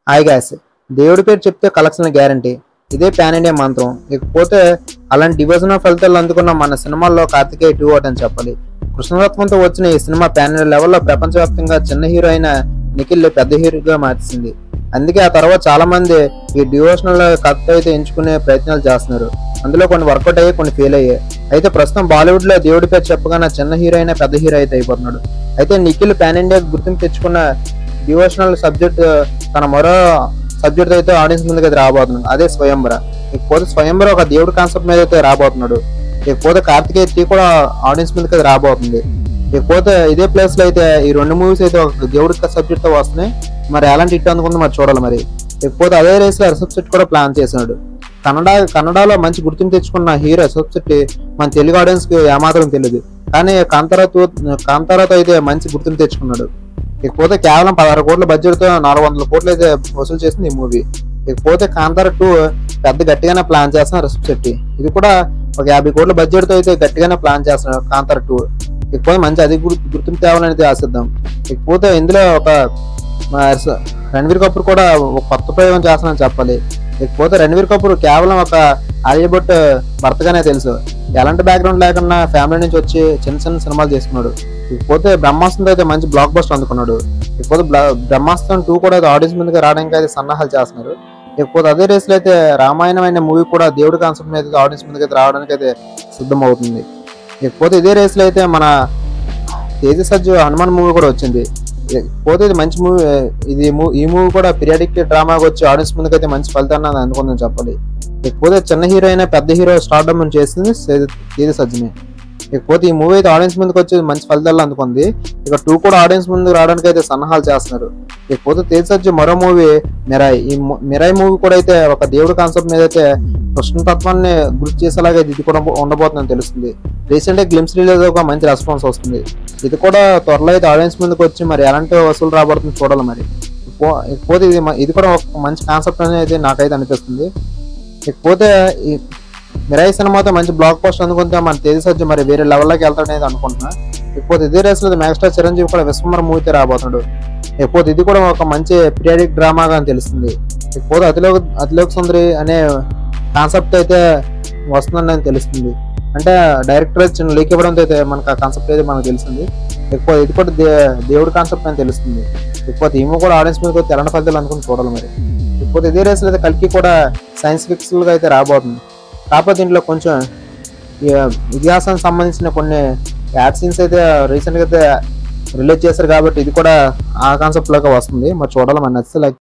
Hi gas, దేవుడి పేరు చెప్తే కలెక్షన్ గ్యారంటీ. ఇదే పాన్ ఇండియా మంత్రం. ఇకపోతే అలాంటి డివిజనల్ ఫలితాలు అందుకున్న మన సినిమాల్లో కార్తికేయ 2 ఒకటి అని చెప్పాలి. కృష్ణరత్నంతో వచ్చిన ఈ సినిమా పాన్ ఇండియా లెవెల్లో ప్రపంచవ్యాప్తంగా చిన్న హీరో అయిన నిఖిల్ పెద్ద హీరోగా మార్చింది. అందుకే ఆ తర్వాత చాలా మంది ఈ డివోషనల్ కథ అయితే ఎంచుకునే ప్రయత్నాలు చేస్తున్నారు. అందులో కొన్ని వర్కౌట్ అయ్యి, కొన్ని ఫెయిల్ అయ్యాయి. అయితే ప్రస్తుతం బాలీవుడ్ లో దేవుడి పేరు చెప్పగానే చిన్న హీరో అయినా పెద్ద హీరో అయితే అయిపోతున్నాడు. అయితే నిఖిల్ పాన్ ఇండియా గుర్తింపు తెచ్చుకున్న డివోషనల్ సబ్జెక్ట్ తన మరో సబ్జెక్ట్ అయితే ఆడియన్స్ ముందుకు అయితే రాబోతున్నాడు. అదే స్వయంవర. ఇకపోతే స్వయంవర ఒక దేవుడి కాన్సెప్ట్ మీద అయితే రాబోతున్నాడు. ఇకపోతే కార్తికేయ 3 కూడా ఆడియన్స్ ముందుకు అయితే రాబోతుంది. ఇకపోతే ఇదే ప్లేస్ లో అయితే ఈ 2 మూవీస్ అయితే ఒక దేవుడి సబ్జెక్ట్ తో వస్తున్నాయి. మరి ఎలాంటి హిట్ అందుకుందో మరి చూడాలి. మరి ఇకపోతే అదే రేస్ లో సబ్జెక్ట్ కూడా ప్లాన్ చేస్తున్నాడు. కన్నడలో మంచి గుర్తింపు తెచ్చుకున్న హీరో సబ్జెక్ట్ మన తెలుగు ఆడియన్స్ కి ఏమాత్రం తెలియదు. కానీ కాంతారాతో అయితే మంచి గుర్తింపు తెచ్చుకున్నాడు. ఇకపోతే కేవలం 16 కోట్ల బడ్జెట్ తో 400 కోట్లు అయితే వసూలు చేసింది ఈ మూవీ. ఇకపోతే కాంతార 2 పెద్ద గట్టిగానే ప్లాన్ చేస్తున్నారు రిషబ్ శెట్టి. ఇది కూడా ఒక 50 కోట్ల బడ్జెట్ తో అయితే గట్టిగానే ప్లాన్ చేస్తున్నారు కాంతార 2. ఇకపోతే మంచి అది గుర్తింపు తేవాలని ఆశిద్దాం. ఇకపోతే ఇందులో ఒక రణ్వీర్ కపూర్ కూడా ఒక కొత్త ప్రయోగం చేస్తానని చెప్పాలి. ఇకపోతే రణ్వీర్ కపూర్ కేవలం ఒక ఆలియా భట్ భర్తగానే తెలుసు. ఎలాంటి బ్యాక్గ్రౌండ్ లేకుండా ఫ్యామిలీ నుంచి వచ్చి చిన్న చిన్న సినిమాలు చేసుకున్నాడు. ఇకపోతే బ్రహ్మాస్త్రంతో అయితే మంచి బ్లాక్ బస్టర్ అందుకున్నాడు. ఇకపోతే బ్రహ్మాస్త్రం 2 కూడా ఆడియన్స్ ముందుగా రావడానికి అయితే సన్నాహాలు చేస్తున్నారు. ఇకపోతే అదే రేస్ లో అయితే రామాయణం అనే మూవీ కూడా దేవుడి కాన్సెప్ట్ మీద ఆడియన్స్ ముందుకు అయితే రావడానికి అయితే సిద్ధం అవుతుంది. ఇకపోతే ఇదే రేస్ లో అయితే మన తేజ సజ్జు హనుమాన్ మూవీ కూడా వచ్చింది. ఇకపోతే ఇది మంచి మూవీ. ఈ మూవీ కూడా పీరియాడిక్ డ్రామాగా వచ్చి ఆడియన్స్ ముందుకు అయితే మంచి ఫలితాన్ని అందుకుందని చెప్పాలి. ఇకపోతే చిన్న హీరో అయినా పెద్ద హీరో స్టార్డమ్ చేసింది తేజ సజ్జుని. ఇకపోతే ఈ మూవీ అయితే ఆడియన్స్ ముందుకు వచ్చి మంచి ఫలితాలు అందుకుంది. ఇక 2 కూడా ఆడియన్స్ ముందుకు రావడానికి అయితే సన్నాహాలు చేస్తున్నారు. ఇకపోతే తేజ సజ్జు మరో మూవీ మిరాయి. ఈ మిరాయి మూవీ కూడా అయితే ఒక దేవుడి కాన్సెప్ట్ మీద అయితే కృష్ణతత్వాన్ని గుర్తు చేసేలాగా ఇది కూడా ఉండబోతుందని తెలుస్తుంది. రీసెంట్ గా గ్లిమ్స్ రిలీజ్ ఒక మంచి రెస్పాన్స్ వస్తుంది. ఇది కూడా త్వరలో అయితే ఆడియన్స్ ముందుకు వచ్చి మరి ఎలాంటి వసూలు రాబడుతుంది చూడాలి. మరి ఇకపోతే ఇది కూడా ఒక మంచి కాన్సెప్ట్ అని అయితే నాకైతే అనిపిస్తుంది. ఇకపోతే ఈ మిరాయి సినిమాతో మంచి బ్లాక్ పోస్టర్ అందుకుంటే మన తేజ సజ్జు మరి వేరే లెవెల్లోకి వెళ్తాడనేది అనుకుంటున్నా. ఇకపోతే ఇదే రేస్ లో మెగాస్టార్ చిరంజీవి కూడా విశ్వమర మూవీతో రాబోతున్నాడు. ఇకపోతే ఇది కూడా ఒక మంచి పీరియాడిక్ డ్రామాగా అని తెలుస్తుంది. ఇకపోతే అతిలోక సుందరి అనే కాన్సెప్ట్ అయితే వస్తుందని తెలుస్తుంది. అంటే డైరెక్టర్ చిన్న లీక్ ఇవ్వడంతో అయితే మనకు ఆ కాన్సెప్ట్ అయితే మనకు తెలిసింది. ఇకపోతే ఇది కూడా దేవుడి కాన్సెప్ట్ అని తెలుస్తుంది. ఇకపోతే ఈమె కూడా ఆడియన్స్ మీద తెలంగాణ ఫలితాలు అనుకుని చూడాలి. మరి ఇకపోతే ఇదే రేస్ లో అయితే కల్కి కూడా సైన్స్ ఫిక్షన్ గా అయితే రాబోతుంది. కాకపోతే దీంట్లో కొంచెం ఇతిహాసానికి సంబంధించిన కొన్ని యాడ్ సీన్స్ అయితే రీసెంట్ గా అయితే రిలీజ్ చేశారు కాబట్టి ఇది కూడా ఆ కాన్సెప్ట్ లాగా వస్తుంది. మరి చూడాలి. మన నచ్చితే లైక్